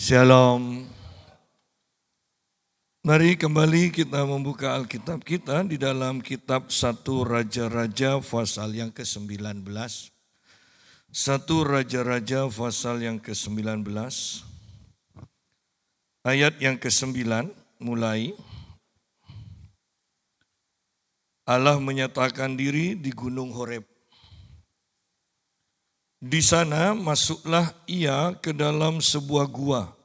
Shalom. Mari kembali kita membuka Alkitab kita di dalam kitab 1 Raja-Raja pasal yang ke-19. 1 Raja-Raja pasal yang ke-19. Ayat yang ke-9 mulai. Allah menyatakan diri di Gunung Horeb. Di sana masuklah ia ke dalam sebuah gua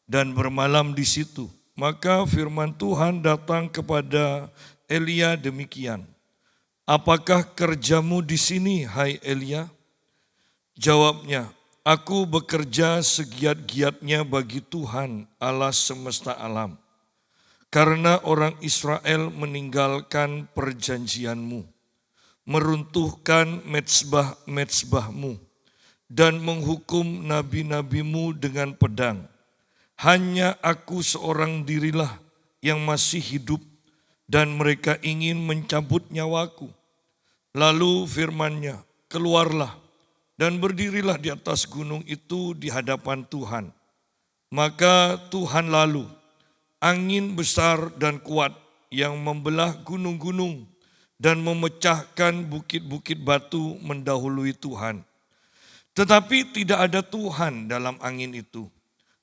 dan bermalam di situ. Maka firman Tuhan datang kepada Elia demikian. Apakah kerjamu di sini, hai Elia? Jawabnya, aku bekerja segiat-giatnya bagi Tuhan Allah semesta alam. Karena orang Israel meninggalkan perjanjianmu, meruntuhkan mezbah-mezbahmu, dan menghukum nabi-nabimu dengan pedang. Hanya aku seorang dirilah yang masih hidup dan mereka ingin mencabut nyawaku. Lalu firman-Nya, keluarlah dan berdirilah di atas gunung itu di hadapan Tuhan. Maka Tuhan lalu, angin besar dan kuat yang membelah gunung-gunung dan memecahkan bukit-bukit batu mendahului Tuhan. Tetapi tidak ada Tuhan dalam angin itu.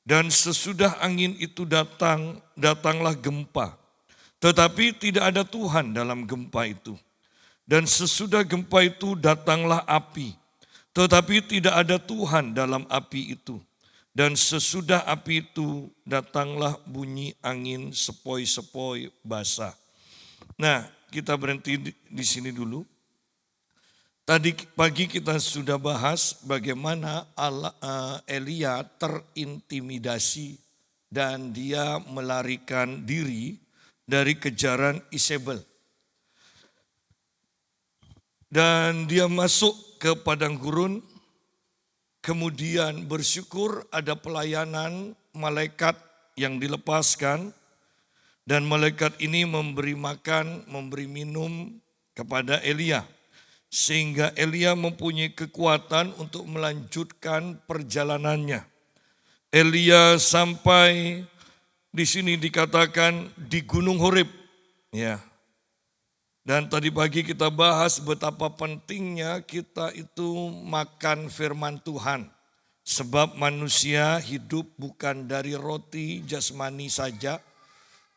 Dan sesudah angin itu datanglah gempa. Tetapi tidak ada Tuhan dalam gempa itu. Dan sesudah gempa itu datanglah api. Tetapi tidak ada Tuhan dalam api itu. Dan sesudah api itu datanglah bunyi angin sepoi-sepoi basah. Nah, kita berhenti di sini dulu. Tadi pagi kita sudah bahas bagaimana Elia terintimidasi dan dia melarikan diri dari kejaran Isabel. Dan dia masuk ke padang gurun, kemudian bersyukur ada pelayanan malaikat yang dilepaskan. Dan malaikat ini memberi makan, memberi minum kepada Elia. Sehingga Elia mempunyai kekuatan untuk melanjutkan perjalanannya. Elia sampai di sini dikatakan di Gunung Horeb. Ya. Dan tadi pagi kita bahas betapa pentingnya kita itu makan firman Tuhan. Sebab manusia hidup bukan dari roti jasmani saja,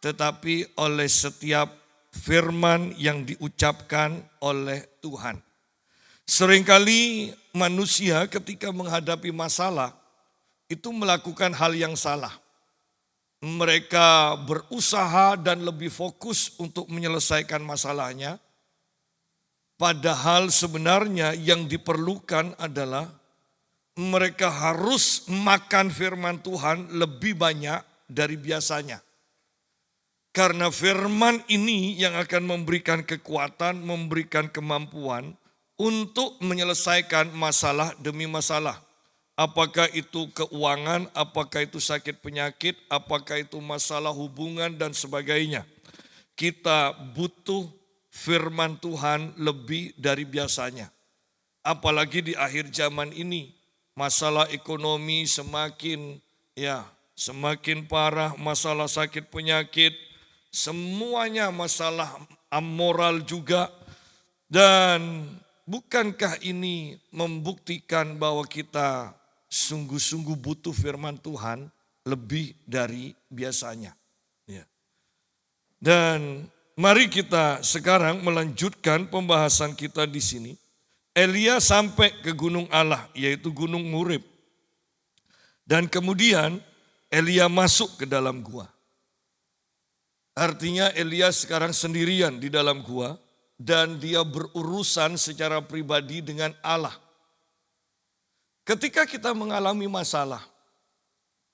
tetapi oleh setiap firman yang diucapkan oleh Tuhan. Seringkali manusia ketika menghadapi masalah itu melakukan hal yang salah. Mereka berusaha dan lebih fokus untuk menyelesaikan masalahnya. Padahal sebenarnya yang diperlukan adalah mereka harus makan firman Tuhan lebih banyak dari biasanya. Karena firman ini yang akan memberikan kekuatan, memberikan kemampuan untuk menyelesaikan masalah demi masalah. Apakah itu keuangan, apakah itu sakit penyakit, apakah itu masalah hubungan dan sebagainya. Kita butuh firman Tuhan lebih dari biasanya. Apalagi di akhir zaman ini, masalah ekonomi semakin parah, masalah sakit penyakit, semuanya masalah amoral juga. Dan bukankah ini membuktikan bahwa kita sungguh-sungguh butuh firman Tuhan lebih dari biasanya. Ya. Dan mari kita sekarang melanjutkan pembahasan kita di sini. Elia sampai ke gunung Allah, yaitu Gunung Horeb. Dan kemudian Elia masuk ke dalam gua. Artinya Elia sekarang sendirian di dalam gua. Dan dia berurusan secara pribadi dengan Allah. Ketika kita mengalami masalah,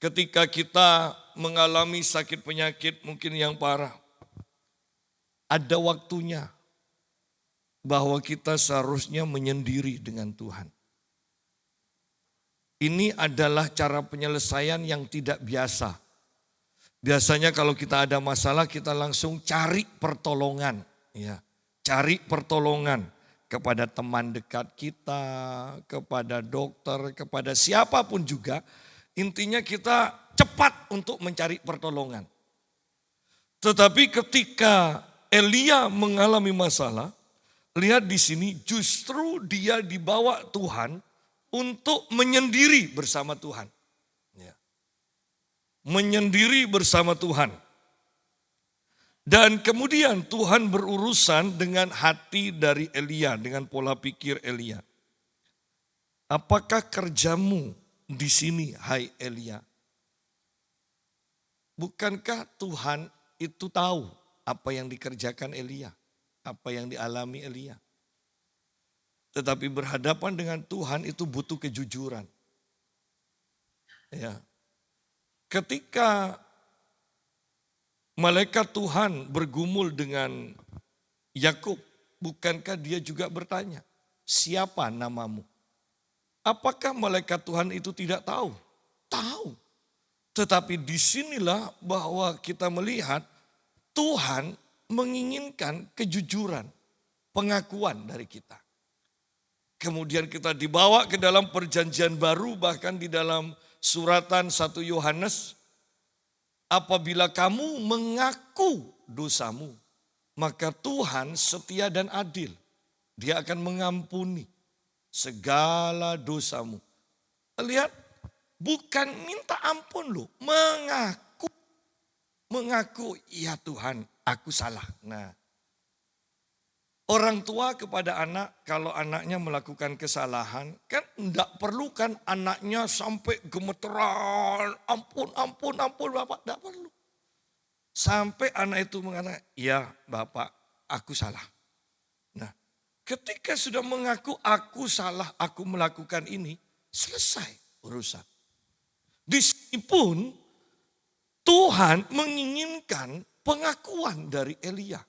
ketika kita mengalami sakit penyakit mungkin yang parah, ada waktunya bahwa kita seharusnya menyendiri dengan Tuhan. Ini adalah cara penyelesaian yang tidak biasa. Biasanya kalau kita ada masalah kita langsung cari pertolongan, ya. Cari pertolongan kepada teman dekat kita, kepada dokter, kepada siapapun juga. Intinya kita cepat untuk mencari pertolongan. Tetapi ketika Elia mengalami masalah, lihat di sini justru dia dibawa Tuhan untuk menyendiri bersama Tuhan. Ya. Menyendiri bersama Tuhan. Dan kemudian Tuhan berurusan dengan hati dari Elia, dengan pola pikir Elia. Apakah kerjamu di sini, hai Elia? Bukankah Tuhan itu tahu apa yang dikerjakan Elia, apa yang dialami Elia? Tetapi berhadapan dengan Tuhan itu butuh kejujuran. Ya. Ketika malaikat Tuhan bergumul dengan Yakub, bukankah dia juga bertanya, siapa namamu? Apakah malaikat Tuhan itu tidak tahu? Tahu. Tetapi disinilah bahwa kita melihat Tuhan menginginkan kejujuran, pengakuan dari kita. Kemudian kita dibawa ke dalam perjanjian baru, bahkan di dalam suratan 1 Yohanes. Apabila kamu mengaku dosamu, maka Tuhan setia dan adil. Dia akan mengampuni segala dosamu. Lihat, bukan minta ampun loh, mengaku. Mengaku, ya Tuhan aku salah. Nah, orang tua kepada anak, kalau anaknya melakukan kesalahan, kan enggak perlu kan anaknya sampai gemeteran, ampun Bapak, enggak perlu. Sampai anak itu mengatakan, ya Bapak aku salah. Nah, ketika sudah mengaku aku salah, aku melakukan ini, selesai urusan. Di sini pun Tuhan menginginkan pengakuan dari Elia.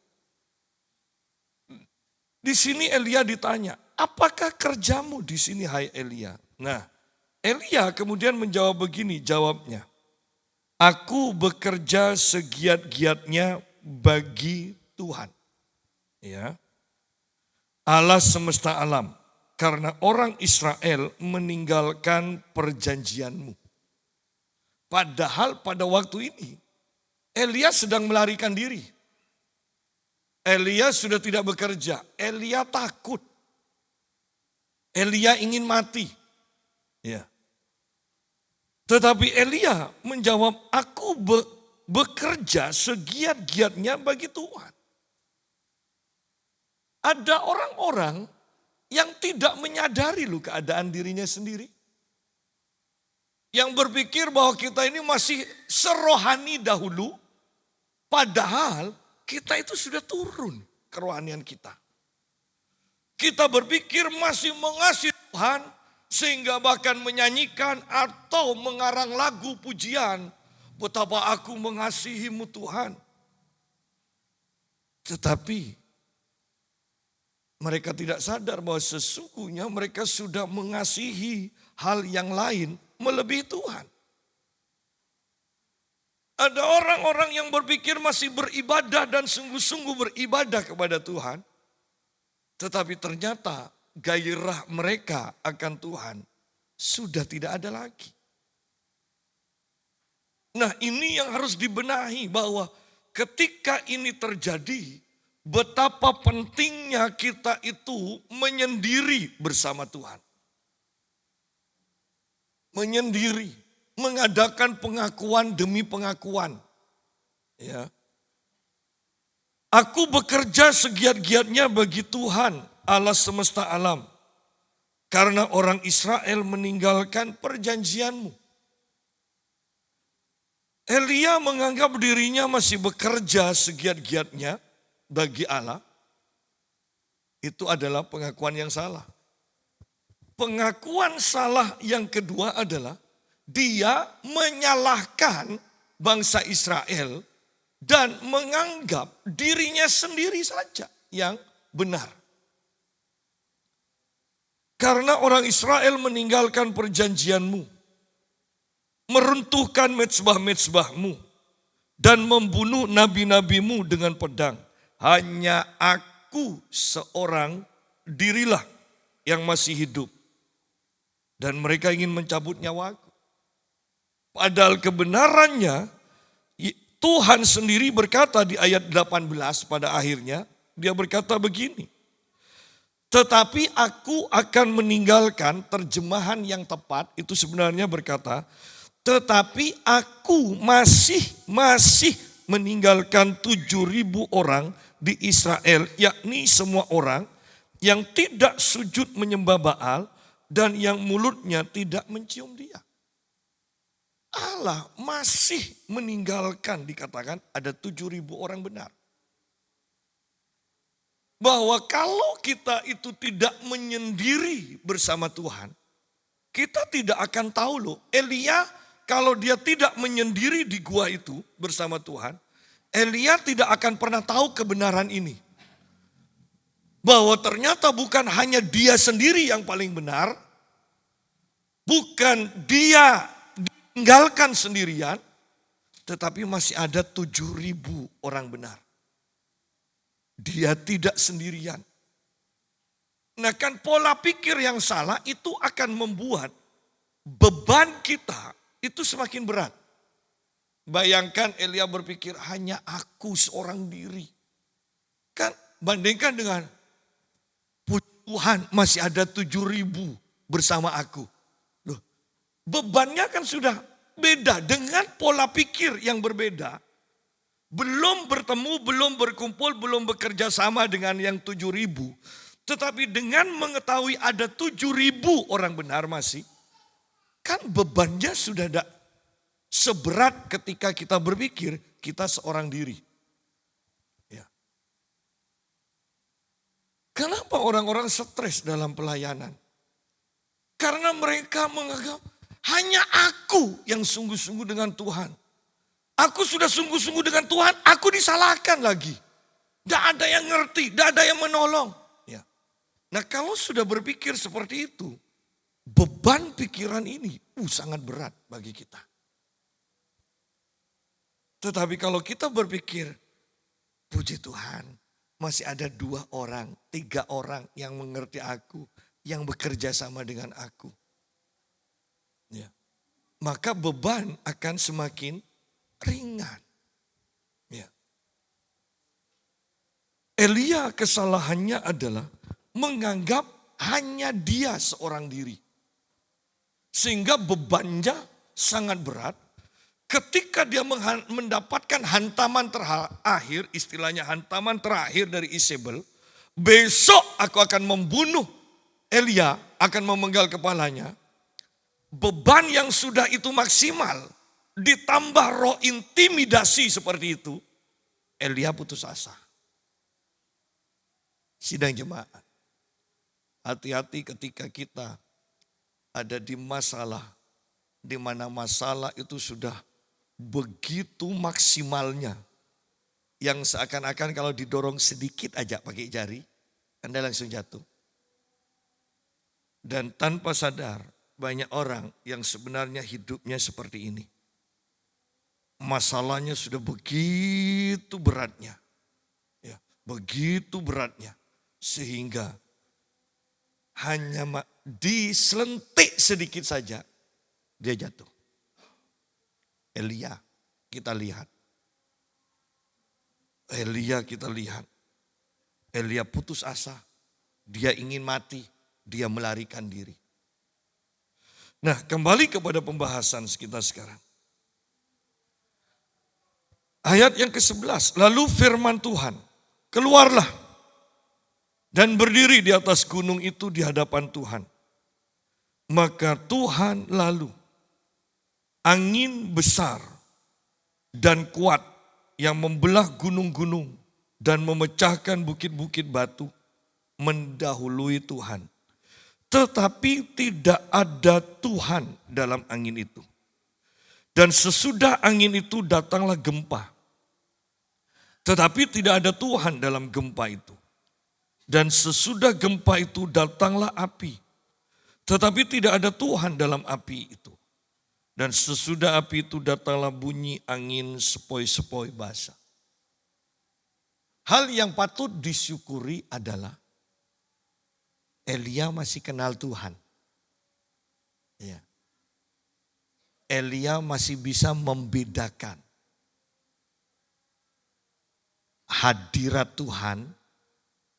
Di sini Elia ditanya, apakah kerjamu di sini hai Elia? Nah, Elia kemudian menjawab begini jawabnya. Aku bekerja segiat-giatnya bagi Tuhan. Ya. Allah semesta alam. Karena orang Israel meninggalkan perjanjianmu. Padahal pada waktu ini Elia sedang melarikan diri. Elia sudah tidak bekerja. Elia takut. Elia ingin mati. Ya. Tetapi Elia menjawab, aku bekerja segiat-giatnya bagi Tuhan. Ada orang-orang yang tidak menyadari loh keadaan dirinya sendiri. Yang berpikir bahwa kita ini masih serohani dahulu. Padahal kita itu sudah turun kerohanian kita. Kita berpikir masih mengasihi Tuhan. Sehingga bahkan menyanyikan atau mengarang lagu pujian. Betapa aku mengasihimu Tuhan. Tetapi mereka tidak sadar bahwa sesungguhnya mereka sudah mengasihi hal yang lain melebihi Tuhan. Ada orang-orang yang berpikir masih beribadah dan sungguh-sungguh beribadah kepada Tuhan. Tetapi ternyata gairah mereka akan Tuhan sudah tidak ada lagi. Nah, ini yang harus dibenahi bahwa ketika ini terjadi, betapa pentingnya kita itu menyendiri bersama Tuhan. Menyendiri, mengadakan pengakuan demi pengakuan. Ya. Aku bekerja segiat-giatnya bagi Tuhan, Allah semesta alam. Karena orang Israel meninggalkan perjanjianmu. Elia menganggap dirinya masih bekerja segiat-giatnya bagi Allah. Itu adalah pengakuan yang salah. Pengakuan salah yang kedua adalah dia menyalahkan bangsa Israel dan menganggap dirinya sendiri saja yang benar. Karena orang Israel meninggalkan perjanjianmu, meruntuhkan mezbah-mezbahmu, dan membunuh nabi-nabimu dengan pedang. Hanya aku seorang dirilah yang masih hidup. Dan mereka ingin mencabut nyawaku. Padahal kebenarannya Tuhan sendiri berkata di ayat 18 pada akhirnya, dia berkata begini. Tetapi aku akan meninggalkan, terjemahan yang tepat itu sebenarnya berkata, tetapi aku masih meninggalkan 7.000 orang di Israel, yakni semua orang yang tidak sujud menyembah Baal dan yang mulutnya tidak mencium dia. Allah masih meninggalkan, dikatakan ada 7.000 orang benar. Bahwa kalau kita itu tidak menyendiri bersama Tuhan, kita tidak akan tahu loh. Elia kalau dia tidak menyendiri di gua itu bersama Tuhan, Elia tidak akan pernah tahu kebenaran ini. Bahwa ternyata bukan hanya dia sendiri yang paling benar, bukan dia tinggalkan sendirian, tetapi masih ada 7.000 orang benar. Dia tidak sendirian. Nah kan pola pikir yang salah itu akan membuat beban kita itu semakin berat. Bayangkan Elia berpikir hanya aku seorang diri. Kan bandingkan dengan Tuhan masih ada 7.000 bersama aku. Loh, bebannya kan sudah beda dengan pola pikir yang berbeda. Belum bertemu, belum berkumpul, belum bekerja sama dengan yang 7.000. Tetapi dengan mengetahui ada 7.000 orang benar masih, kan bebannya sudah tidak seberat ketika kita berpikir kita seorang diri. Ya. Kenapa orang-orang stres dalam pelayanan? Karena mereka menganggap hanya aku yang sungguh-sungguh dengan Tuhan. Aku sudah sungguh-sungguh dengan Tuhan, aku disalahkan lagi. Tidak ada yang ngerti, tidak ada yang menolong. Ya. Nah kalau sudah berpikir seperti itu, beban pikiran ini sangat berat bagi kita. Tetapi kalau kita berpikir, puji Tuhan, masih ada 2 orang, 3 orang yang mengerti aku, yang bekerja sama dengan aku. Ya. Maka beban akan semakin ringan. Ya. Elia kesalahannya adalah menganggap hanya dia seorang diri. Sehingga bebannya sangat berat. Ketika dia mendapatkan hantaman terakhir, istilahnya hantaman terakhir dari Isabel, besok aku akan membunuh Elia, akan memenggal kepalanya. Beban yang sudah itu maksimal, ditambah roh intimidasi seperti itu, Elia putus asa. Sidang jemaat, hati-hati ketika kita ada di masalah, di mana masalah itu sudah begitu maksimalnya, yang seakan-akan kalau didorong sedikit aja pakai jari, Anda langsung jatuh. Dan tanpa sadar, banyak orang yang sebenarnya hidupnya seperti ini. Masalahnya sudah begitu beratnya. Ya, begitu beratnya. Sehingga hanya diselentik sedikit saja, dia jatuh. Elia kita lihat. Elia putus asa. Dia ingin mati. Dia melarikan diri. Nah kembali kepada pembahasan kita sekarang. Ayat yang ke-11, lalu firman Tuhan, keluarlah dan berdiri di atas gunung itu di hadapan Tuhan. Maka Tuhan lalu, angin besar dan kuat yang membelah gunung-gunung dan memecahkan bukit-bukit batu mendahului Tuhan. Tetapi tidak ada Tuhan dalam angin itu. Dan sesudah angin itu datanglah gempa. Tetapi tidak ada Tuhan dalam gempa itu. Dan sesudah gempa itu datanglah api. Tetapi tidak ada Tuhan dalam api itu. Dan sesudah api itu datanglah bunyi angin sepoi-sepoi basah. Hal yang patut disyukuri adalah Elia masih kenal Tuhan. Ya. Elia masih bisa membedakan hadirat Tuhan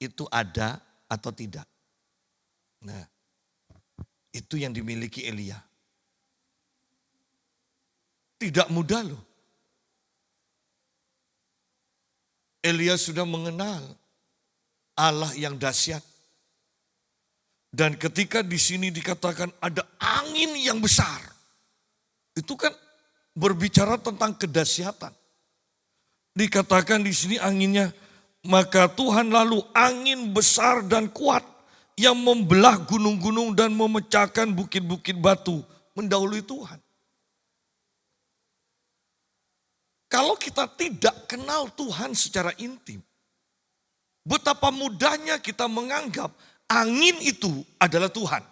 itu ada atau tidak. Nah, itu yang dimiliki Elia. Tidak mudah loh. Elia sudah mengenal Allah yang dahsyat. Dan ketika di sini dikatakan ada angin yang besar. Itu kan berbicara tentang kedahsyatan. Dikatakan di sini anginnya, maka Tuhan lalu angin besar dan kuat yang membelah gunung-gunung dan memecahkan bukit-bukit batu mendahului Tuhan. Kalau kita tidak kenal Tuhan secara intim, betapa mudahnya kita menganggap angin itu adalah Tuhan.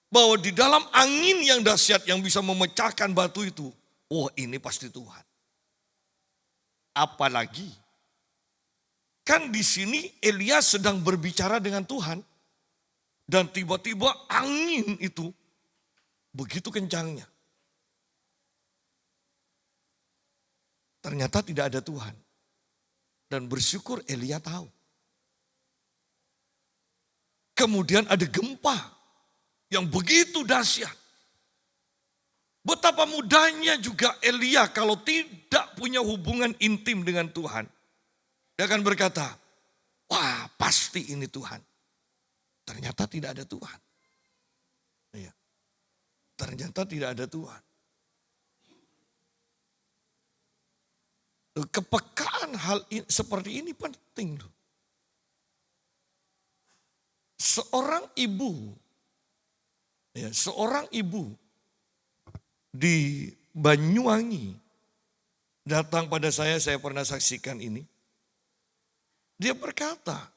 Bahwa di dalam angin yang dahsyat yang bisa memecahkan batu itu, oh ini pasti Tuhan. Apalagi kan di sini Elia sedang berbicara dengan Tuhan dan tiba-tiba angin itu begitu kencangnya. Ternyata tidak ada Tuhan. Dan bersyukur Elia tahu. Kemudian ada gempa yang begitu dahsyat. Betapa mudahnya juga Elia kalau tidak punya hubungan intim dengan Tuhan. Dia akan berkata, wah pasti ini Tuhan. Ternyata tidak ada Tuhan. Iya. Ternyata tidak ada Tuhan. Kepekaan hal ini, seperti ini penting loh. Seorang ibu di Banyuwangi datang pada saya pernah saksikan ini. Dia berkata,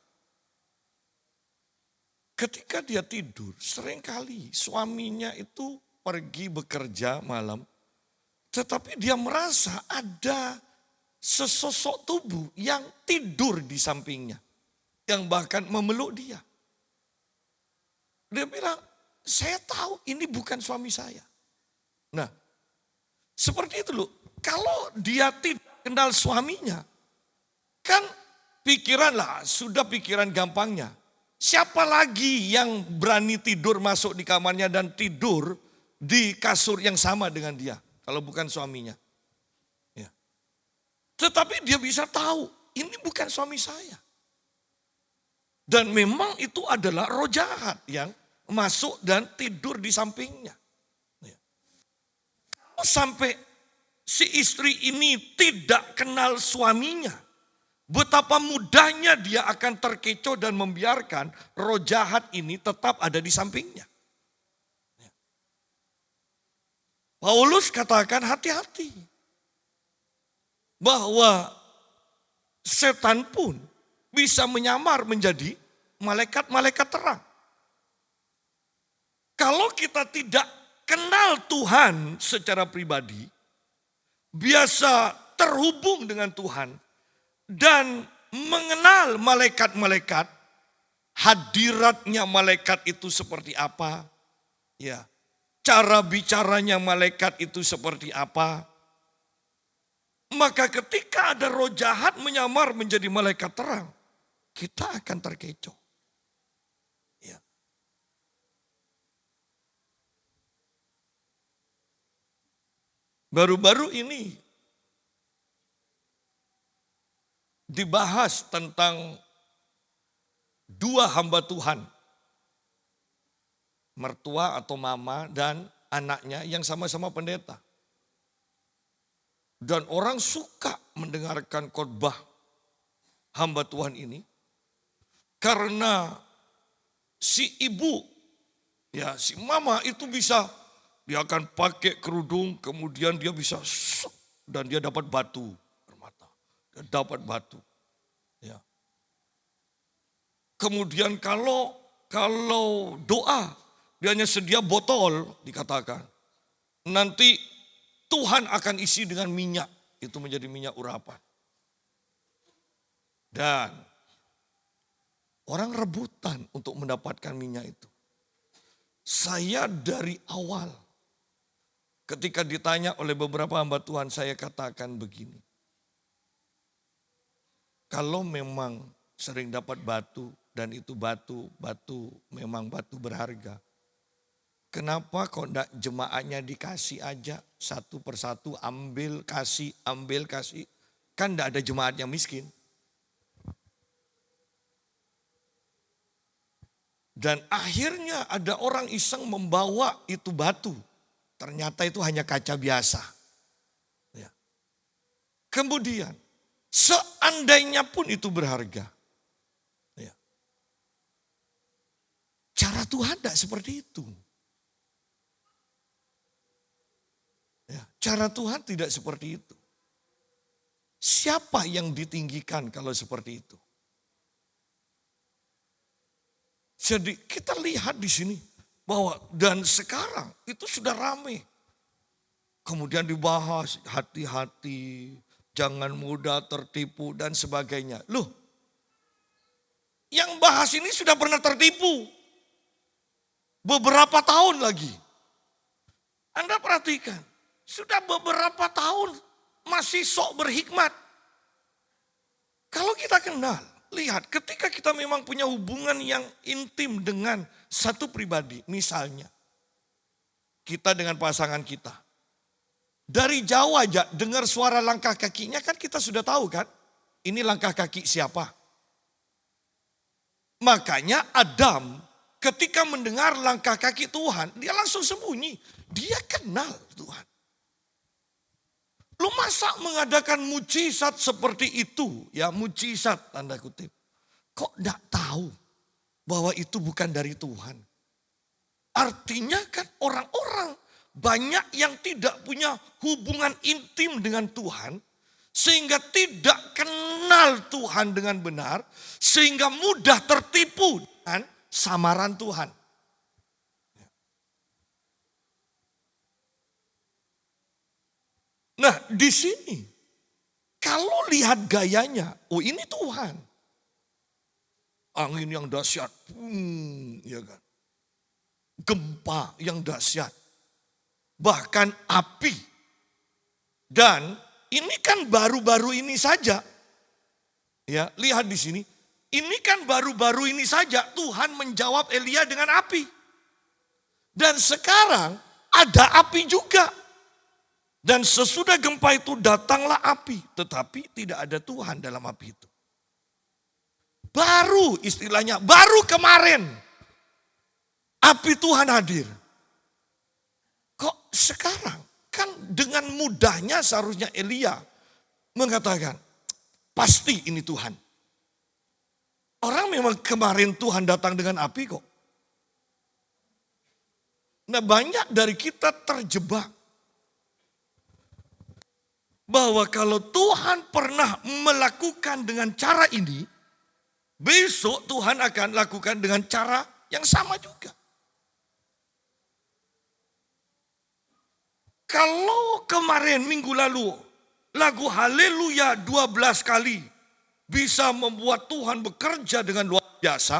ketika dia tidur, seringkali suaminya itu pergi bekerja malam, tetapi dia merasa ada sesosok tubuh yang tidur di sampingnya, yang bahkan memeluk dia. Dia bilang, saya tahu ini bukan suami saya. Nah, seperti itu loh. Kalau dia tidak kenal suaminya, kan sudah pikiran gampangnya. Siapa lagi yang berani tidur masuk di kamarnya dan tidur di kasur yang sama dengan dia, kalau bukan suaminya. Ya. Tetapi dia bisa tahu, ini bukan suami saya. Dan memang itu adalah roh jahat yang masuk dan tidur di sampingnya. Sampai si istri ini tidak kenal suaminya, betapa mudahnya dia akan terkecoh dan membiarkan roh jahat ini tetap ada di sampingnya. Paulus katakan hati-hati bahwa setan pun bisa menyamar menjadi malaikat-malaikat terang. Kalau kita tidak kenal Tuhan secara pribadi, biasa terhubung dengan Tuhan dan mengenal malaikat-malaikat, hadiratnya malaikat itu seperti apa, ya, cara bicaranya malaikat itu seperti apa. Maka ketika ada roh jahat menyamar menjadi malaikat terang, kita akan terkecoh. Baru-baru ini dibahas tentang dua hamba Tuhan. Mertua atau mama dan anaknya yang sama-sama pendeta. Dan orang suka mendengarkan khotbah hamba Tuhan ini. Karena si ibu, ya si mama itu bisa, dia akan pakai kerudung, kemudian dia bisa dan dia dapat batu permata. Dia dapat batu. Ya. Kemudian kalau doa, dia hanya sedia botol dikatakan. Nanti Tuhan akan isi dengan minyak, itu menjadi minyak urapan. Dan orang rebutan untuk mendapatkan minyak itu. Saya dari awal Ketika ditanya oleh beberapa hamba Tuhan, saya katakan begini. Kalau memang sering dapat batu dan itu batu memang batu berharga. Kenapa kok enggak jemaatnya dikasih aja satu persatu, ambil kasih. Kan enggak ada jemaat yang miskin. Dan akhirnya ada orang iseng membawa itu batu. Ternyata itu hanya kaca biasa. Ya. Kemudian seandainya pun itu berharga. Ya. Cara Tuhan tidak seperti itu. Ya. Cara Tuhan tidak seperti itu. Siapa yang ditinggikan kalau seperti itu? Jadi kita lihat di sini. Bahwa dan sekarang itu sudah ramai. Kemudian dibahas hati-hati, jangan mudah tertipu dan sebagainya. Loh, yang bahas ini sudah pernah tertipu. Beberapa tahun lagi. Anda perhatikan, sudah beberapa tahun masih sok berhikmat. Kalau kita kenal, lihat ketika kita memang punya hubungan yang intim dengan satu pribadi, misalnya kita dengan pasangan kita. Dari jauh aja dengar suara langkah kakinya kan kita sudah tahu kan, ini langkah kaki siapa. Makanya Adam ketika mendengar langkah kaki Tuhan, dia langsung sembunyi. Dia kenal Tuhan. Lu masa mengadakan mujizat seperti itu, ya mujizat tanda kutip. Kok enggak tahu bahwa itu bukan dari Tuhan? Artinya kan orang-orang banyak yang tidak punya hubungan intim dengan Tuhan. Sehingga tidak kenal Tuhan dengan benar. Sehingga mudah tertipu dengan samaran Tuhan. Nah di sini kalau lihat gayanya, oh ini Tuhan. Angin yang dahsyat, ya kan. Gempa yang dahsyat, bahkan api. Dan ini kan baru-baru ini saja. Ya, lihat di sini. Ini kan baru-baru ini saja Tuhan menjawab Elia dengan api. Dan sekarang ada api juga. Dan sesudah gempa itu datanglah api. Tetapi tidak ada Tuhan dalam api itu. Baru istilahnya, baru kemarin api Tuhan hadir. Kok sekarang? Kan dengan mudahnya seharusnya Elia mengatakan, pasti ini Tuhan. Orang memang kemarin Tuhan datang dengan api kok. Nah banyak dari kita terjebak. Bahwa kalau Tuhan pernah melakukan dengan cara ini, besok Tuhan akan lakukan dengan cara yang sama juga. Kalau kemarin minggu lalu lagu Haleluya 12 kali bisa membuat Tuhan bekerja dengan luar biasa,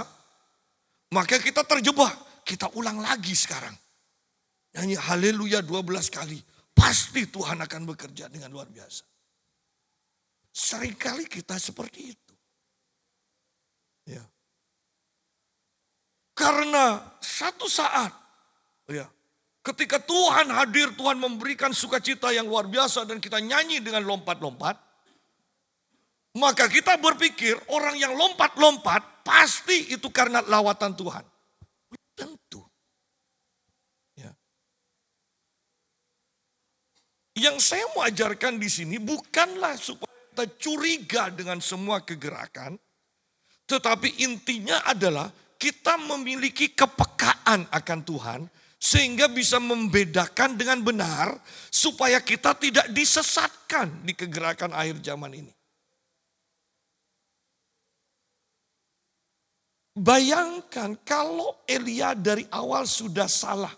maka kita terjebak. Kita ulang lagi sekarang. Nyanyi Haleluya 12 kali. Pasti Tuhan akan bekerja dengan luar biasa. Seringkali kita seperti itu. Ya. Karena satu saat, ya, ketika Tuhan hadir, Tuhan memberikan sukacita yang luar biasa dan kita nyanyi dengan lompat-lompat, maka kita berpikir orang yang lompat-lompat pasti itu karena lawatan Tuhan. Tentu. Ya. Yang saya mau ajarkan di sini bukanlah supaya kita curiga dengan semua kegerakan, tetapi intinya adalah kita memiliki kepekaan akan Tuhan sehingga bisa membedakan dengan benar supaya kita tidak disesatkan di kegerakan akhir zaman ini. Bayangkan kalau Elia dari awal sudah salah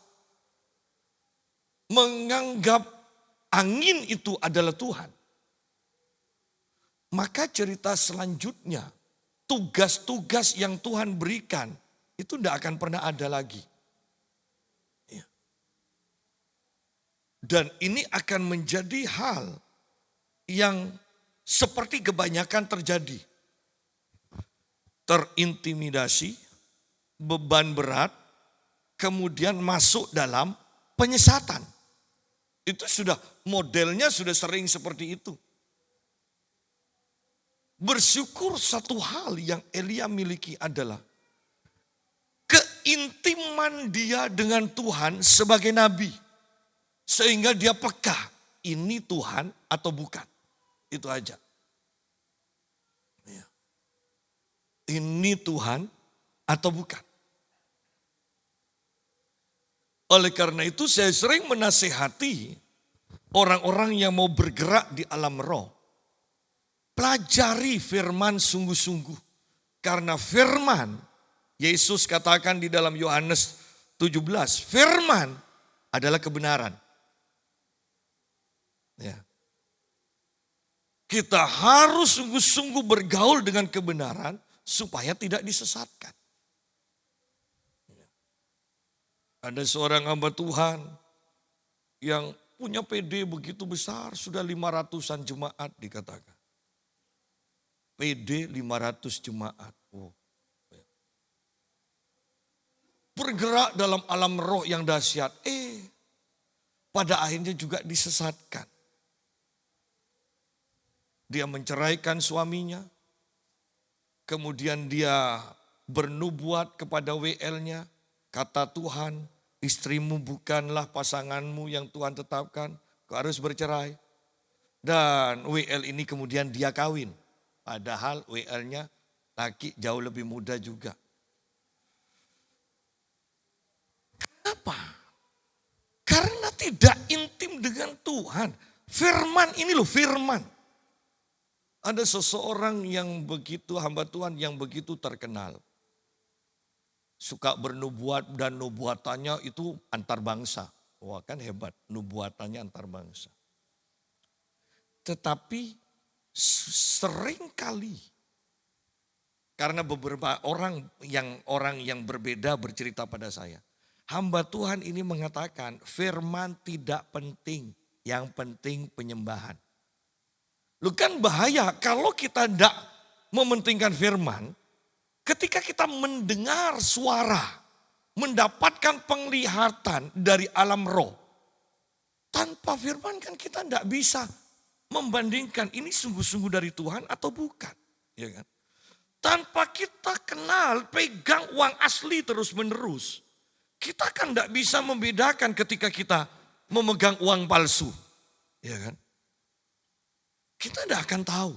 menganggap angin itu adalah Tuhan. Maka cerita selanjutnya, tugas-tugas yang Tuhan berikan itu tidak akan pernah ada lagi. Dan ini akan menjadi hal yang seperti kebanyakan terjadi. Terintimidasi, beban berat, kemudian masuk dalam penyesatan. Itu sudah modelnya sudah sering seperti itu. Bersyukur satu hal yang Elia miliki adalah keintiman dia dengan Tuhan sebagai nabi. Sehingga dia peka, ini Tuhan atau bukan. Itu aja. Ya. Ini Tuhan atau bukan. Oleh karena itu saya sering menasehati orang-orang yang mau bergerak di alam roh. Pelajari firman sungguh-sungguh. Karena firman, Yesus katakan di dalam Yohanes 17, firman adalah kebenaran. Ya. Kita harus sungguh-sungguh bergaul dengan kebenaran supaya tidak disesatkan. Ya. Ada seorang hamba Tuhan yang punya PD begitu besar, sudah 500-an jemaat dikatakan. PD 500 jemaat. Oh. Bergerak dalam alam roh yang dahsyat. Pada akhirnya juga disesatkan. Dia menceraikan suaminya. Kemudian dia bernubuat kepada WL-nya. Kata Tuhan, istrimu bukanlah pasanganmu yang Tuhan tetapkan. Kau harus bercerai. Dan WL ini kemudian dia kawin. Padahal WL-nya laki jauh lebih muda juga. Kenapa? Karena tidak intim dengan Tuhan. Firman ini loh, firman. Ada seseorang yang begitu, hamba Tuhan yang begitu terkenal. Suka bernubuat dan nubuatannya itu antar bangsa. Wah kan hebat, nubuatannya antar bangsa. Tetapi seringkali karena beberapa orang yang berbeda bercerita pada saya. Hamba Tuhan ini mengatakan firman tidak penting, yang penting penyembahan. Lu kan bahaya kalau kita tidak mementingkan firman, ketika kita mendengar suara, mendapatkan penglihatan dari alam roh. Tanpa firman kan kita tidak bisa membandingkan ini sungguh-sungguh dari Tuhan atau bukan. Ya kan? Tanpa kita kenal, pegang uang asli terus menerus. Kita kan tidak bisa membedakan ketika kita memegang uang palsu. Ya kan? Kita tidak akan tahu.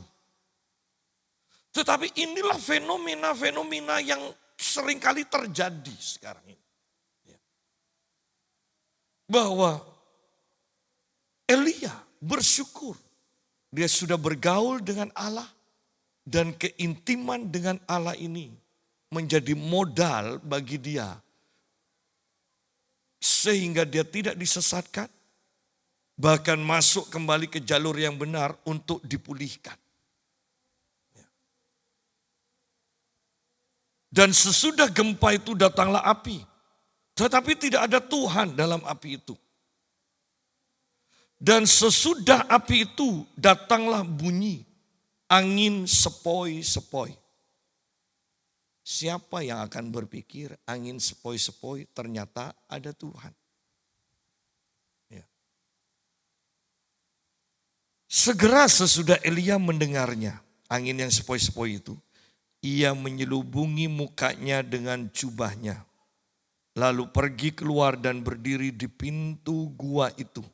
Tetapi inilah fenomena-fenomena yang seringkali terjadi sekarang ini. Bahwa Elia bersyukur. Dia sudah bergaul dengan Allah. Dan keintiman dengan Allah ini menjadi modal bagi dia. Sehingga dia tidak disesatkan. Bahkan masuk kembali ke jalur yang benar untuk dipulihkan. Dan sesudah gempa itu datanglah api. Tetapi tidak ada Tuhan dalam api itu. Dan sesudah api itu datanglah bunyi. Angin sepoi-sepoi. Siapa yang akan berpikir angin sepoi-sepoi ternyata ada Tuhan. Segera sesudah Elia mendengarnya, angin yang sepoi-sepoi itu, ia menyelubungi mukanya dengan jubahnya. Lalu pergi keluar dan berdiri di pintu gua itu.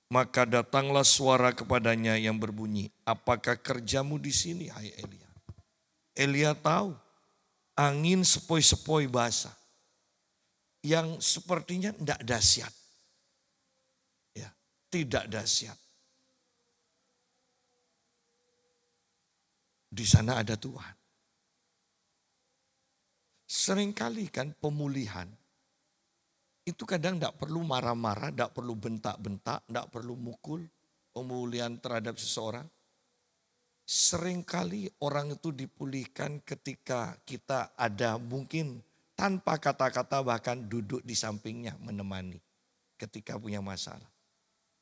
Maka datanglah suara kepadanya yang berbunyi, apakah kerjamu di sini, hai Elia? Elia tahu angin sepoi-sepoi basah yang sepertinya tidak dahsyat. Ya, tidak dahsyat. Di sana ada Tuhan. Seringkali kan pemulihan itu kadang tidak perlu marah-marah, tidak perlu bentak-bentak, tidak perlu mukul. Pemulihan terhadap seseorang. Seringkali orang itu dipulihkan ketika kita ada mungkin tanpa kata-kata bahkan duduk di sampingnya menemani ketika punya masalah.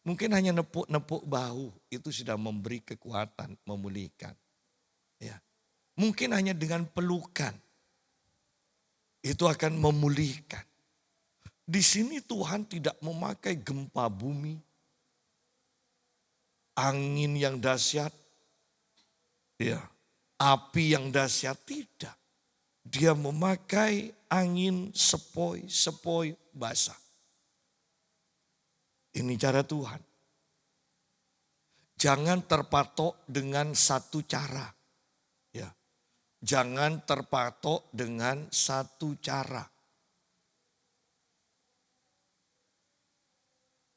Mungkin hanya nepuk-nepuk bahu itu sudah memberi kekuatan, memulihkan. Ya. Mungkin hanya dengan pelukan itu akan memulihkan. Di sini Tuhan tidak memakai gempa bumi, angin yang dahsyat, ya, api yang dahsyat, tidak. Dia memakai angin sepoi basah. Ini cara Tuhan. Jangan terpatok dengan satu cara. Ya. Jangan terpatok dengan satu cara.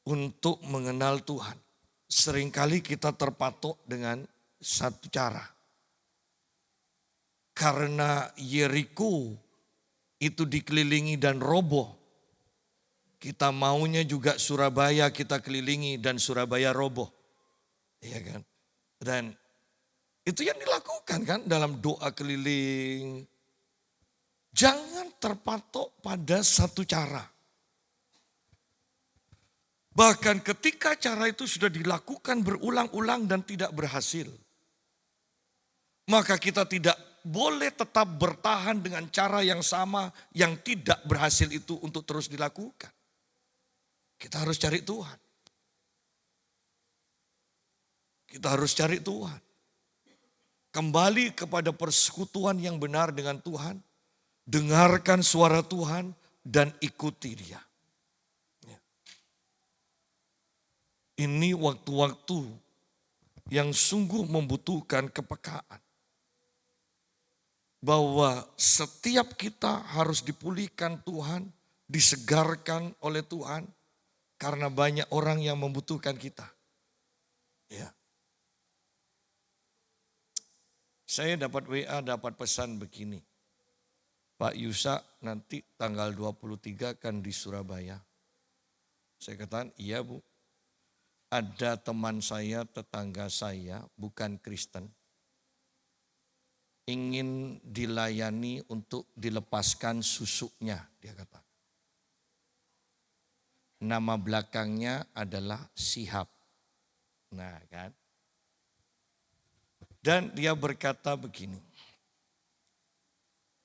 Untuk mengenal Tuhan. Seringkali kita terpatok dengan satu cara. Karena Yeriko itu dikelilingi dan roboh. Kita maunya juga Surabaya kita kelilingi dan Surabaya roboh. Iya kan? Dan itu yang dilakukan kan dalam doa keliling. Jangan terpatok pada satu cara. Bahkan ketika cara itu sudah dilakukan berulang-ulang dan tidak berhasil. Maka kita tidak boleh tetap bertahan dengan cara yang sama yang tidak berhasil itu untuk terus dilakukan. Kita harus cari Tuhan. Kita harus cari Tuhan. Kembali kepada persekutuan yang benar dengan Tuhan. Dengarkan suara Tuhan dan ikuti Dia. Ini waktu-waktu yang sungguh membutuhkan kepekaan. Bahwa setiap kita harus dipulihkan Tuhan, disegarkan oleh Tuhan. Karena banyak orang yang membutuhkan kita. Ya. Saya dapat WA, dapat pesan begini. Pak Yusa nanti tanggal 23 kan di Surabaya. Saya katakan, iya Bu. Ada teman saya, tetangga saya, bukan Kristen. Ingin dilayani untuk dilepaskan susuknya, dia kata. Nama belakangnya adalah Sihab. Nah kan. Dan dia berkata begini.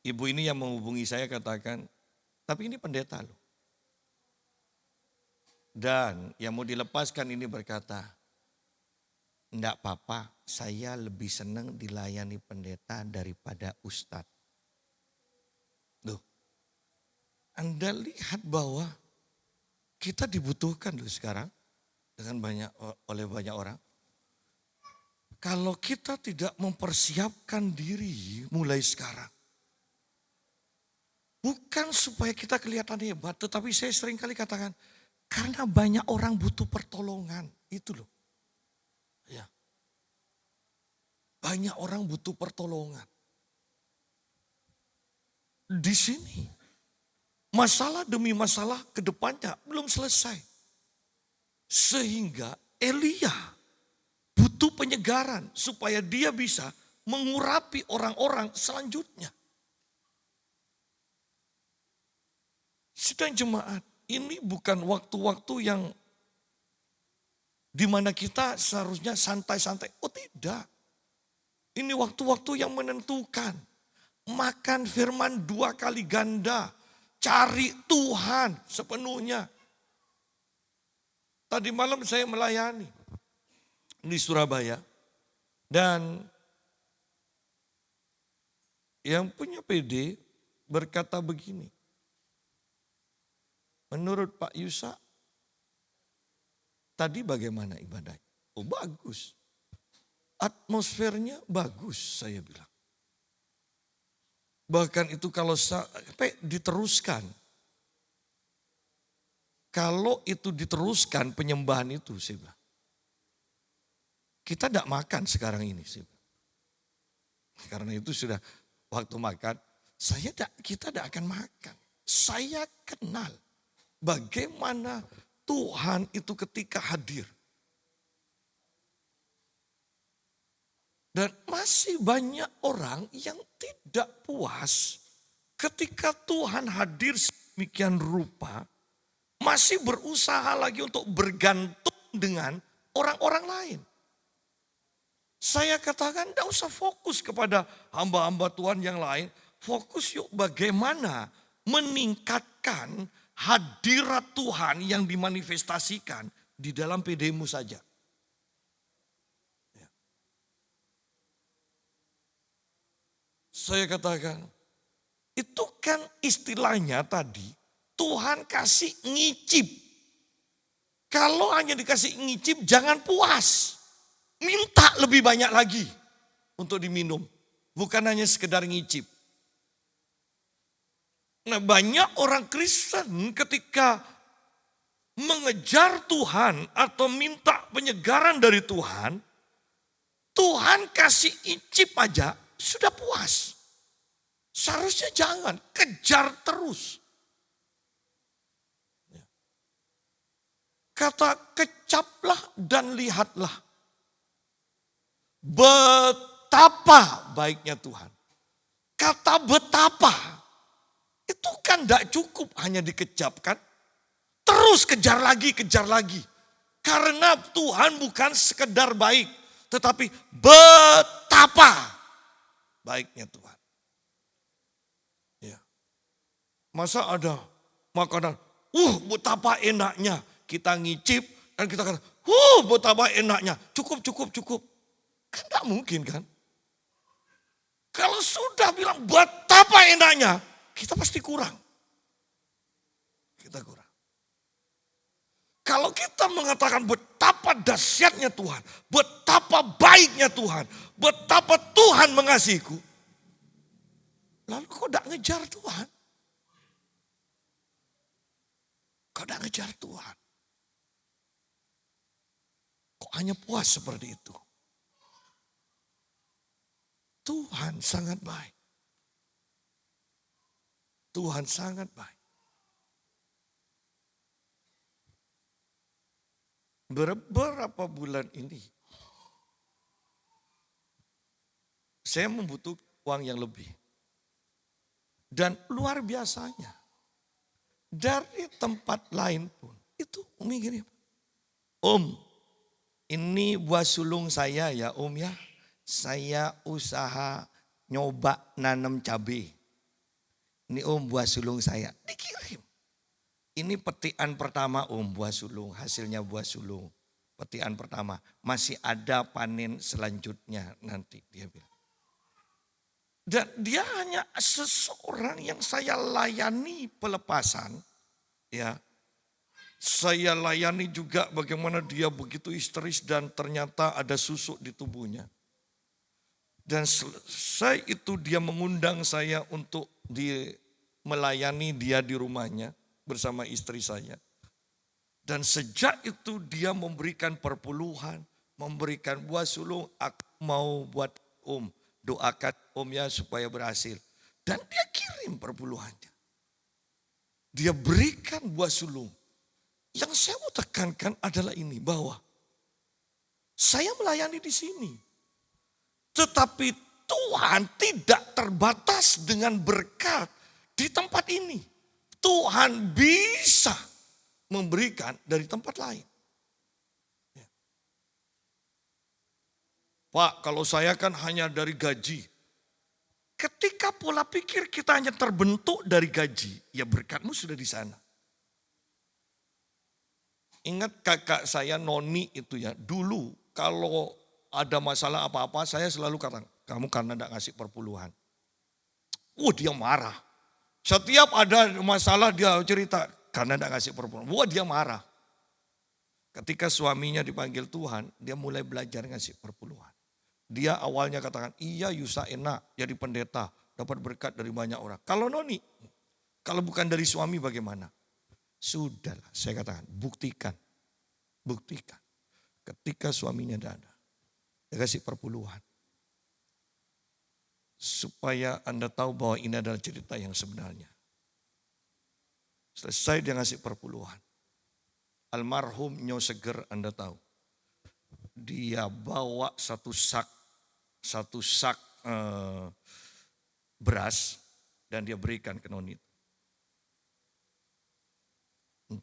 Ibu ini yang menghubungi saya katakan, tapi ini pendeta loh. Dan yang mau dilepaskan ini berkata, enggak apa-apa, saya lebih senang dilayani pendeta daripada ustadz. Loh, Anda lihat bahwa kita dibutuhkan loh sekarang oleh banyak orang. Kalau kita tidak mempersiapkan diri mulai sekarang. Bukan supaya kita kelihatan hebat, tetapi saya sering kali katakan, karena banyak orang butuh pertolongan, itu loh. Ya. Banyak orang butuh pertolongan. Di sini, masalah demi masalah ke depannya belum selesai. Sehingga Elia butuh penyegaran supaya dia bisa mengurapi orang-orang selanjutnya. Sidang jemaat, ini bukan waktu-waktu yang dimana kita seharusnya santai-santai. Oh tidak. Ini waktu-waktu yang menentukan. Makan firman 2 kali ganda. Cari Tuhan sepenuhnya. Tadi malam saya melayani di Surabaya. Dan yang punya PD berkata begini. Menurut Pak Yusa, tadi bagaimana ibadahnya? Oh bagus. Atmosfernya bagus saya bilang. Bahkan itu kalau sampai diteruskan. Kalau itu diteruskan penyembahan itu saya bilang. Kita tidak makan sekarang ini sih. Karena itu sudah waktu makan, kita tidak akan makan. Saya kenal bagaimana Tuhan itu ketika hadir. Dan masih banyak orang yang tidak puas ketika Tuhan hadir sedemikian rupa, masih berusaha lagi untuk bergantung dengan orang-orang lain. Saya katakan tidak usah fokus kepada hamba-hamba Tuhan yang lain. Fokus yuk bagaimana meningkatkan hadirat Tuhan yang dimanifestasikan di dalam PD-mu saja. Ya. Saya katakan, itu kan istilahnya tadi, Tuhan kasih ngicip. Kalau hanya dikasih ngicip jangan puas. Minta lebih banyak lagi untuk diminum. Bukan hanya sekedar ngicip. Nah, banyak orang Kristen ketika mengejar Tuhan atau minta penyegaran dari Tuhan, Tuhan kasih icip aja sudah puas. Seharusnya jangan, kejar terus. Kata kecaplah dan lihatlah. Betapa baiknya Tuhan. Kata betapa. Itu kan tidak cukup hanya dikecapkan. Terus kejar lagi, kejar lagi. Karena Tuhan bukan sekedar baik. Tetapi betapa baiknya Tuhan. Ya. Masa ada makanan, betapa enaknya. Kita ngicip dan kita kata, betapa enaknya. Cukup, cukup, cukup. Kan tidak mungkin kan. Kalau sudah bilang betapa enaknya, kita pasti kurang. Kita kurang. Kalau kita mengatakan betapa dahsyatnya Tuhan, betapa baiknya Tuhan, betapa Tuhan mengasihiku, lalu kok tidak ngejar Tuhan? Kok tidak ngejar Tuhan? Kok hanya puas seperti itu? Tuhan sangat baik. Tuhan sangat baik. Beberapa bulan ini, saya membutuhkan uang yang lebih. Dan luar biasanya, dari tempat lain pun, itu Umi gini, Om, ini buah sulung saya ya Om ya. Saya usaha nyoba nanam cabai. Ini Om buah sulung saya. Dikirim. Ini petikan pertama Om buah sulung. Hasilnya buah sulung. Petikan pertama. Masih ada panen selanjutnya nanti dia bilang. Dan dia hanya seseorang yang saya layani pelepasan. Ya. Saya layani juga bagaimana dia begitu histeris dan ternyata ada susuk di tubuhnya. Dan selesai itu dia mengundang saya untuk melayani dia di rumahnya bersama istri saya. Dan sejak itu dia memberikan perpuluhan, memberikan buah sulung, aku mau buat Om, doakan Om ya supaya berhasil. Dan dia kirim perpuluhannya. Dia berikan buah sulung. Yang saya mau tekankan adalah ini, bahwa saya melayani di sini. Tetapi Tuhan tidak terbatas dengan berkat di tempat ini. Tuhan bisa memberikan dari tempat lain. Ya. Pak, kalau saya kan hanya dari gaji. Ketika pola pikir kita hanya terbentuk dari gaji, ya berkatmu sudah di sana. Ingat kakak saya Noni itu ya, dulu kalau ada masalah apa-apa, saya selalu katakan, kamu karena tidak ngasih perpuluhan. Dia marah. Setiap ada masalah dia cerita, karena tidak ngasih perpuluhan. Dia marah. Ketika suaminya dipanggil Tuhan, dia mulai belajar ngasih perpuluhan. Dia awalnya katakan, iya Yusa enak jadi pendeta, dapat berkat dari banyak orang. Kalau Noni, kalau bukan dari suami bagaimana? Sudahlah, saya katakan, buktikan. Buktikan. Ketika suaminya tidak ada. Dia kasih perpuluhan. Supaya Anda tahu bahwa ini adalah cerita yang sebenarnya. Selesai dia ngasih perpuluhan. Almarhum Nyo Seger Anda tahu. Dia bawa satu sak beras dan dia berikan ke Noni.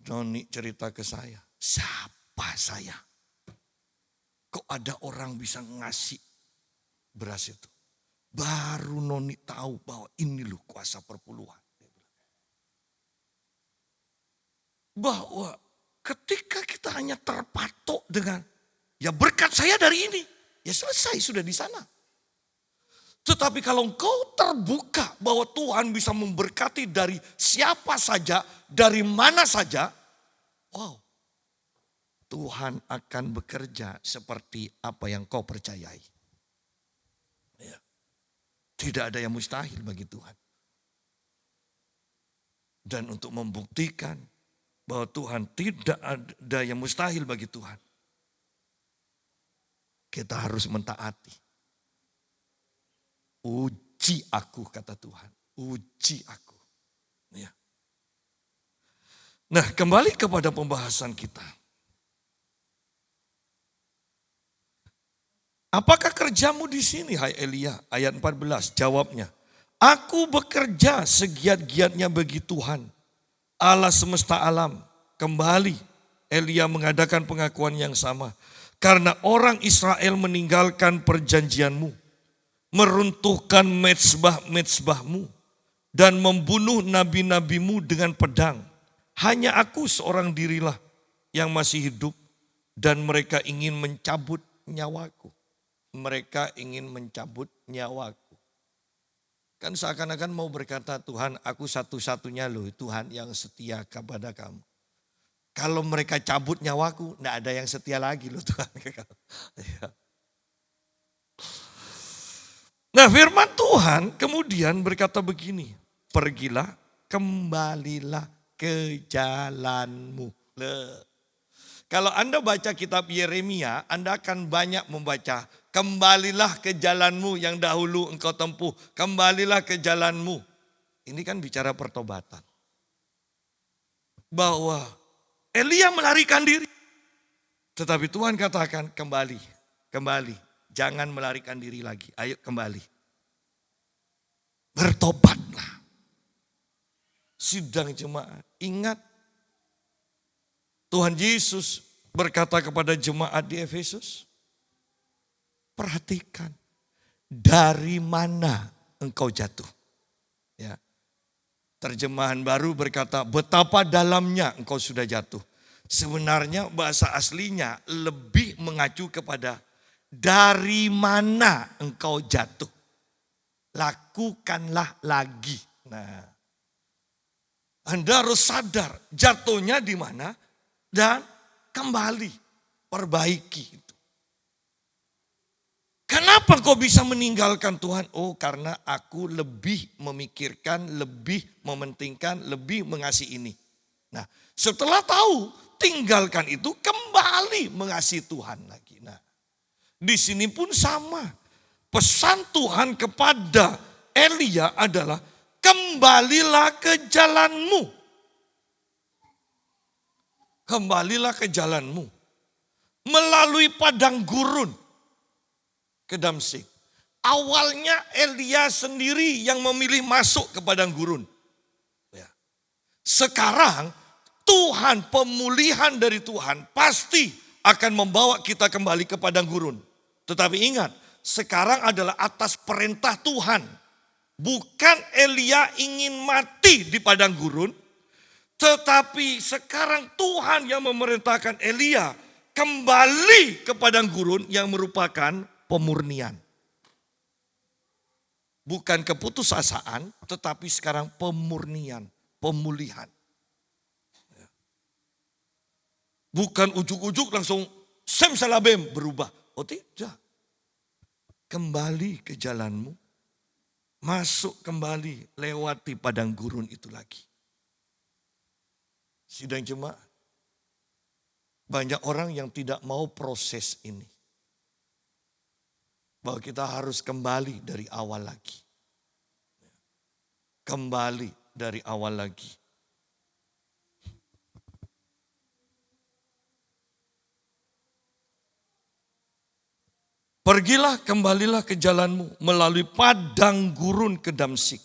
Noni cerita ke saya. Siapa Siapa saya? Kok ada orang bisa ngasih beras itu? Baru Noni tahu bahwa ini loh kuasa perpuluhan. Bahwa ketika kita hanya terpatok dengan, ya berkat saya dari ini, ya selesai sudah di sana. Tetapi kalau engkau terbuka bahwa Tuhan bisa memberkati dari siapa saja, dari mana saja, wow, Tuhan akan bekerja seperti apa yang kau percayai. Ya. Tidak ada yang mustahil bagi Tuhan. Dan untuk membuktikan bahwa Tuhan tidak ada yang mustahil bagi Tuhan, kita harus mentaati. Uji aku, kata Tuhan. Uji aku. Ya. Nah, kembali kepada pembahasan kita. Apakah kerjamu di sini, hai Elia? Ayat 14, jawabnya. Aku bekerja segiat-giatnya bagi Tuhan, Allah semesta alam. Kembali, Elia mengadakan pengakuan yang sama. Karena orang Israel meninggalkan perjanjianmu, meruntuhkan mezbah-mezbahmu, dan membunuh nabi-nabimu dengan pedang. Hanya aku seorang dirilah yang masih hidup, dan mereka ingin mencabut nyawaku. Mereka ingin mencabut nyawaku. Kan seakan-akan mau berkata, Tuhan, aku satu-satunya loh Tuhan yang setia kepada kamu. Kalau mereka cabut nyawaku, enggak ada yang setia lagi loh Tuhan. Nah, firman Tuhan kemudian berkata begini, pergilah, kembalilah ke jalanmu. Kalau Anda baca kitab Yeremia, Anda akan banyak membaca, kembalilah ke jalanmu yang dahulu engkau tempuh. Kembalilah ke jalanmu. Ini kan bicara pertobatan. Bahwa Elia melarikan diri. Tetapi Tuhan katakan kembali. Kembali. Jangan melarikan diri lagi. Ayo kembali. Bertobatlah. Sidang jemaat. Ingat. Tuhan Yesus berkata kepada jemaat di Efesus. Perhatikan, dari mana engkau jatuh? Ya. Terjemahan baru berkata, betapa dalamnya engkau sudah jatuh. Sebenarnya bahasa aslinya lebih mengacu kepada dari mana engkau jatuh. Lakukanlah lagi. Nah, Anda harus sadar jatuhnya di mana dan kembali perbaiki. Kenapa kau bisa meninggalkan Tuhan? Oh, karena aku lebih memikirkan, lebih mementingkan, lebih mengasihi ini. Nah, setelah tahu, tinggalkan itu, kembali mengasihi Tuhan lagi. Nah, di sini pun sama. Pesan Tuhan kepada Elia adalah, kembalilah ke jalanmu. Kembalilah ke jalanmu. Melalui padang gurun. Ke Damsyik. Awalnya Elia sendiri yang memilih masuk ke padang gurun. Ya. Sekarang Tuhan, pemulihan dari Tuhan pasti akan membawa kita kembali ke padang gurun. Tetapi ingat, sekarang adalah atas perintah Tuhan. Bukan Elia ingin mati di padang gurun, tetapi sekarang Tuhan yang memerintahkan Elia kembali ke padang gurun yang merupakan pemurnian. Bukan keputusasaan, tetapi sekarang pemurnian, pemulihan. Bukan ujuk-ujuk langsung semsalabem berubah. Oh tidak. Kembali ke jalanmu, masuk kembali, lewati padang gurun itu lagi. Sidang jemaat, banyak orang yang tidak mau proses ini. Bahwa kita harus kembali dari awal lagi. Kembali dari awal lagi. Pergilah, kembalilah ke jalanmu melalui padang gurun ke Damsyik.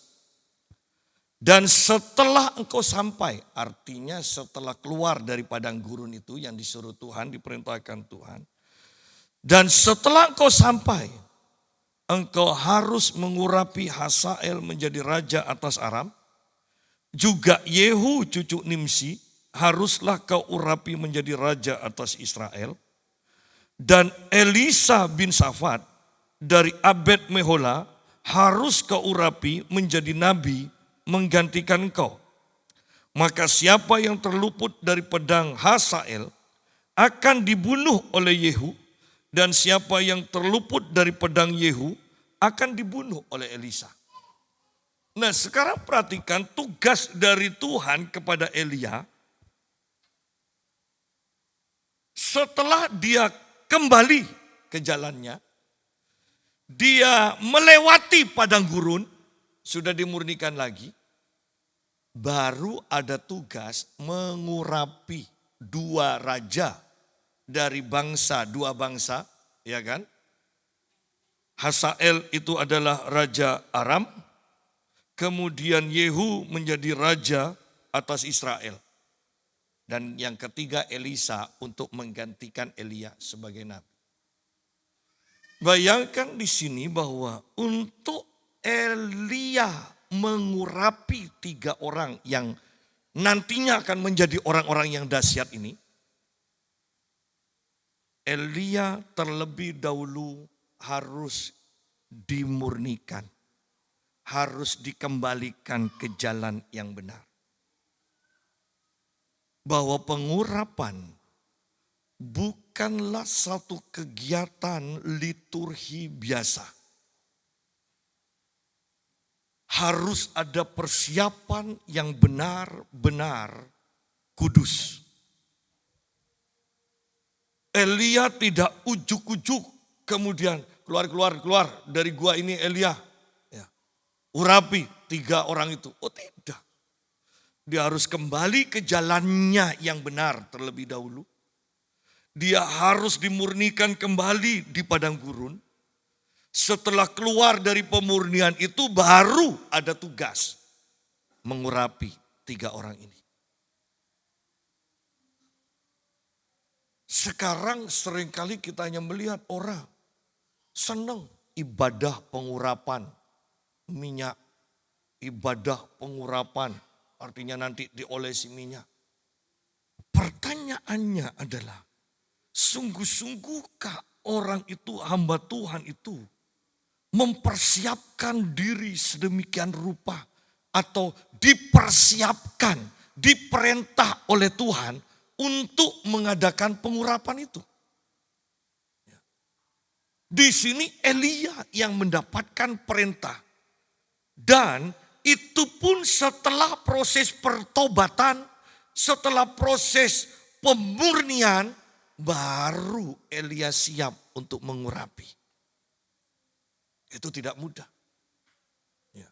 Dan setelah engkau sampai, artinya setelah keluar dari padang gurun itu yang disuruh Tuhan, diperintahkan Tuhan. Dan setelah engkau sampai, engkau harus mengurapi Hazael menjadi raja atas Aram. Juga Yehu cucu Nimsi haruslah kau urapi menjadi raja atas Israel. Dan Elisa bin Safat dari Abed Mehola harus kau urapi menjadi nabi menggantikan engkau. Maka siapa yang terluput dari pedang Hazael akan dibunuh oleh Yehu, dan siapa yang terluput dari pedang Yehu akan dibunuh oleh Elisa. Nah, sekarang perhatikan tugas dari Tuhan kepada Elia. Setelah dia kembali ke jalannya, dia melewati padang gurun, sudah dimurnikan lagi, baru ada tugas mengurapi dua raja dari dua bangsa, ya kan? Hazael itu adalah raja Aram, kemudian Yehu menjadi raja atas Israel. Dan yang ketiga Elisa untuk menggantikan Elia sebagai nabi. Bayangkan di sini bahwa untuk Elia mengurapi 3 orang yang nantinya akan menjadi orang-orang yang dahsyat ini. Elia terlebih dahulu harus dimurnikan. Harus dikembalikan ke jalan yang benar. Bahwa pengurapan bukanlah satu kegiatan liturgi biasa. Harus ada persiapan yang benar-benar kudus. Elia tidak ujuk-ujuk kemudian keluar dari gua ini Elia. Ya. Urapi 3 orang itu. Oh tidak. Dia harus kembali ke jalannya yang benar terlebih dahulu. Dia harus dimurnikan kembali di padang gurun. Setelah keluar dari pemurnian itu baru ada tugas mengurapi 3 orang ini. Sekarang seringkali kita hanya melihat orang senang ibadah pengurapan minyak. Ibadah pengurapan artinya nanti diolesi minyak. Pertanyaannya adalah sungguh-sungguhkah orang itu, hamba Tuhan itu mempersiapkan diri sedemikian rupa atau dipersiapkan, diperintah oleh Tuhan untuk mengadakan pengurapan itu. Di sini Elia yang mendapatkan perintah dan itu pun setelah proses pertobatan, setelah proses pemurnian, baru Elia siap untuk mengurapi. Itu tidak mudah. Ya.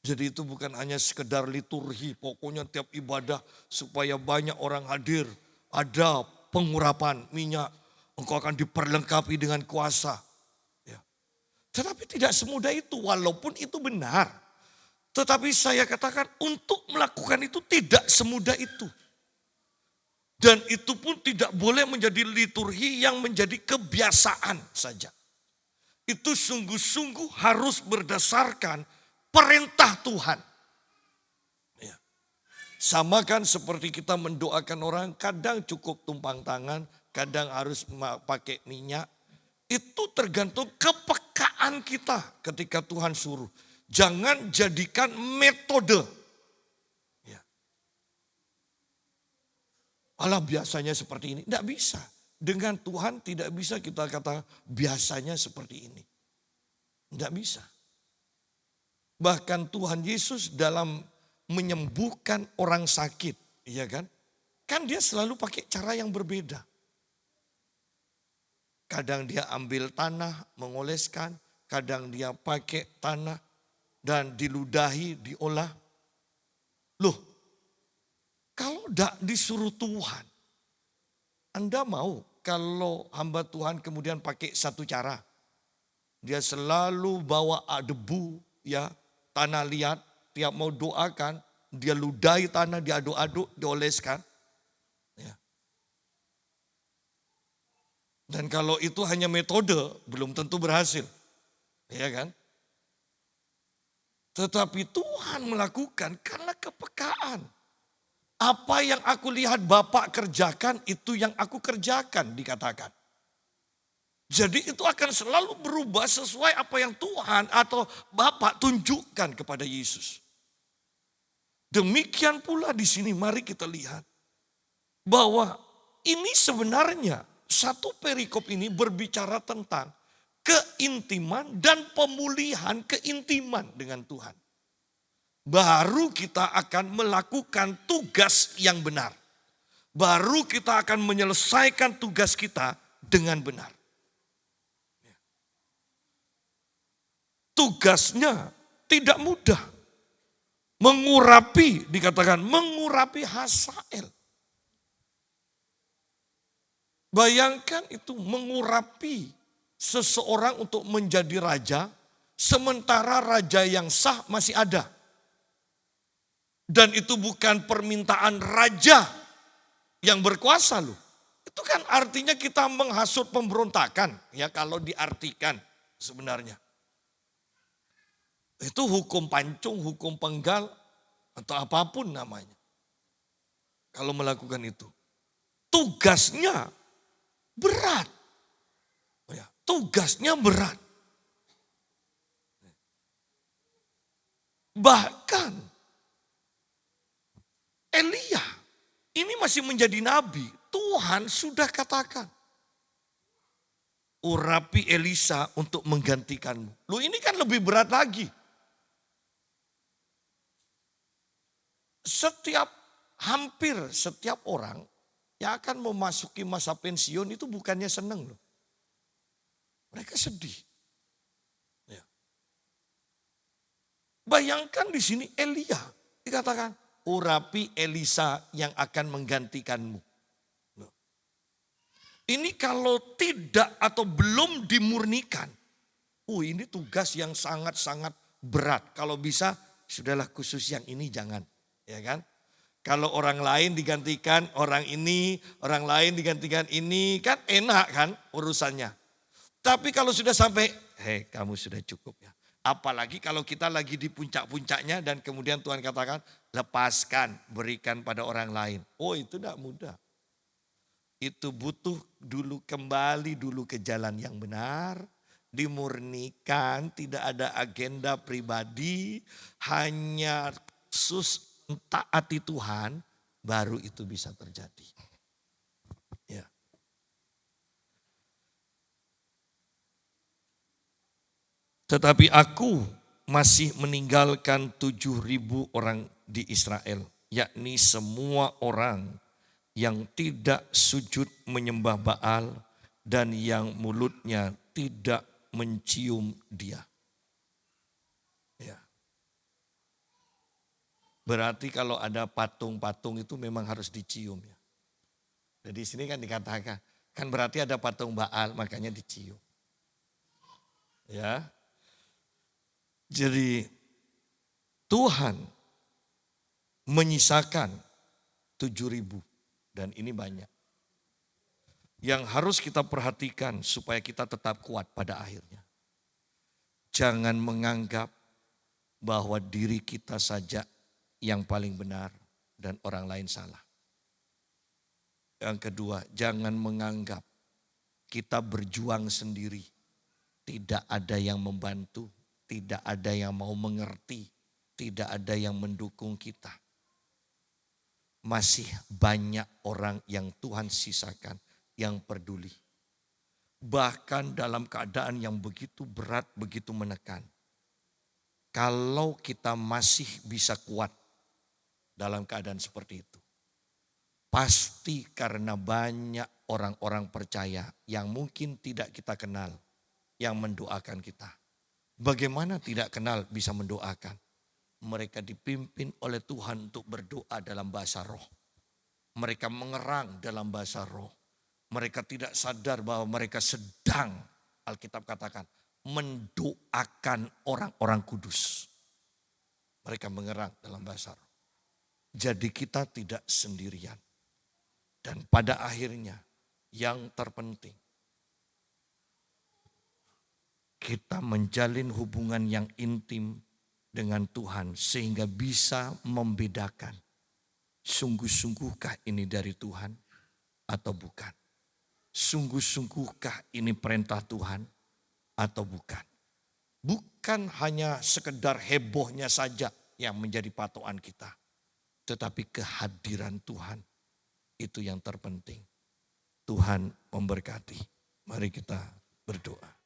Jadi itu bukan hanya sekedar liturgi, pokoknya tiap ibadah supaya banyak orang hadir. Ada pengurapan minyak, engkau akan diperlengkapi dengan kuasa. Ya. Tetapi tidak semudah itu, walaupun itu benar. Tetapi saya katakan untuk melakukan itu tidak semudah itu. Dan itu pun tidak boleh menjadi liturgi yang menjadi kebiasaan saja. Itu sungguh-sungguh harus berdasarkan perintah Tuhan. Ya. Sama kan seperti kita mendoakan orang, kadang cukup tumpang tangan, kadang harus pakai minyak. Itu tergantung kepekaan kita ketika Tuhan suruh. Jangan jadikan metode. Ya. Allah biasanya seperti ini, tidak bisa. Dengan Tuhan tidak bisa kita kata biasanya seperti ini. Tidak bisa. Bahkan Tuhan Yesus dalam menyembuhkan orang sakit, iya kan? Kan dia selalu pakai cara yang berbeda. Kadang dia ambil tanah, mengoleskan, kadang dia pakai tanah dan diludahi, diolah. Loh, kalau tidak disuruh Tuhan, Anda mau kalau hamba Tuhan kemudian pakai satu cara. Dia selalu bawa debu, ya, tanah liat, tiap mau doakan, dia ludahi tanah, diaduk-aduk, dioleskan. Ya. Dan kalau itu hanya metode, belum tentu berhasil. Ya kan? Tetapi Tuhan melakukan karena kepekaan. Apa yang aku lihat Bapak kerjakan, itu yang aku kerjakan, dikatakan. Jadi itu akan selalu berubah sesuai apa yang Tuhan atau Bapak tunjukkan kepada Yesus. Demikian pula di sini mari kita lihat bahwa ini sebenarnya satu perikop ini berbicara tentang keintiman dan pemulihan keintiman dengan Tuhan. Baru kita akan melakukan tugas yang benar. Baru kita akan menyelesaikan tugas kita dengan benar. Tugasnya tidak mudah. Mengurapi, dikatakan mengurapi Hasael. Bayangkan itu mengurapi seseorang untuk menjadi raja, sementara raja yang sah masih ada. Dan itu bukan permintaan raja yang berkuasa loh. Itu kan artinya kita menghasut pemberontakan ya kalau diartikan sebenarnya. Itu hukum pancung, hukum penggal atau apapun namanya. Kalau melakukan itu. Tugasnya berat. Tugasnya berat. Bahkan Elia ini masih menjadi nabi. Tuhan sudah katakan. Urapi Elisa untuk menggantikanmu. Loh ini kan lebih berat lagi. Hampir setiap orang yang akan memasuki masa pensiun itu bukannya senang loh. Mereka sedih. Ya. Bayangkan di sini Elia dikatakan urapi Elisa yang akan menggantikanmu. Ini kalau tidak atau belum dimurnikan. Ini tugas yang sangat-sangat berat. Kalau bisa sudahlah khusus yang ini jangan. Ya kan? Kalau orang lain digantikan orang ini, orang lain digantikan ini. Kan enak kan urusannya. Tapi kalau sudah sampai, kamu sudah cukup ya. Apalagi kalau kita lagi di puncak-puncaknya dan kemudian Tuhan katakan lepaskan, berikan pada orang lain. Itu tidak mudah. Itu butuh dulu kembali dulu ke jalan yang benar. Dimurnikan, tidak ada agenda pribadi. Hanya khusus taati Tuhan, baru itu bisa terjadi. Ya. Tetapi aku masih meninggalkan 7.000 orang di Israel, yakni semua orang yang tidak sujud menyembah Baal dan yang mulutnya tidak mencium dia. Ya. Berarti kalau ada patung-patung itu memang harus dicium ya. Jadi sini kan dikatakan, kan berarti ada patung Baal makanya dicium. Ya. Jadi Tuhan menyisakan 7.000 dan ini banyak. Yang harus kita perhatikan supaya kita tetap kuat pada akhirnya. Jangan menganggap bahwa diri kita saja yang paling benar dan orang lain salah. Yang kedua, jangan menganggap kita berjuang sendiri. Tidak ada yang membantu. Tidak ada yang mau mengerti, tidak ada yang mendukung kita. Masih banyak orang yang Tuhan sisakan yang peduli. Bahkan dalam keadaan yang begitu berat, begitu menekan. Kalau kita masih bisa kuat dalam keadaan seperti itu. Pasti karena banyak orang-orang percaya yang mungkin tidak kita kenal, yang mendoakan kita. Bagaimana tidak kenal bisa mendoakan? Mereka dipimpin oleh Tuhan untuk berdoa dalam bahasa roh. Mereka mengerang dalam bahasa roh. Mereka tidak sadar bahwa mereka sedang, Alkitab katakan, mendoakan orang-orang kudus. Mereka mengerang dalam bahasa roh. Jadi kita tidak sendirian. Dan pada akhirnya yang terpenting, kita menjalin hubungan yang intim dengan Tuhan sehingga bisa membedakan sungguh-sungguhkah ini dari Tuhan atau bukan. Sungguh-sungguhkah ini perintah Tuhan atau bukan. Bukan hanya sekedar hebohnya saja yang menjadi patokan kita. Tetapi kehadiran Tuhan itu yang terpenting. Tuhan memberkati. Mari kita berdoa.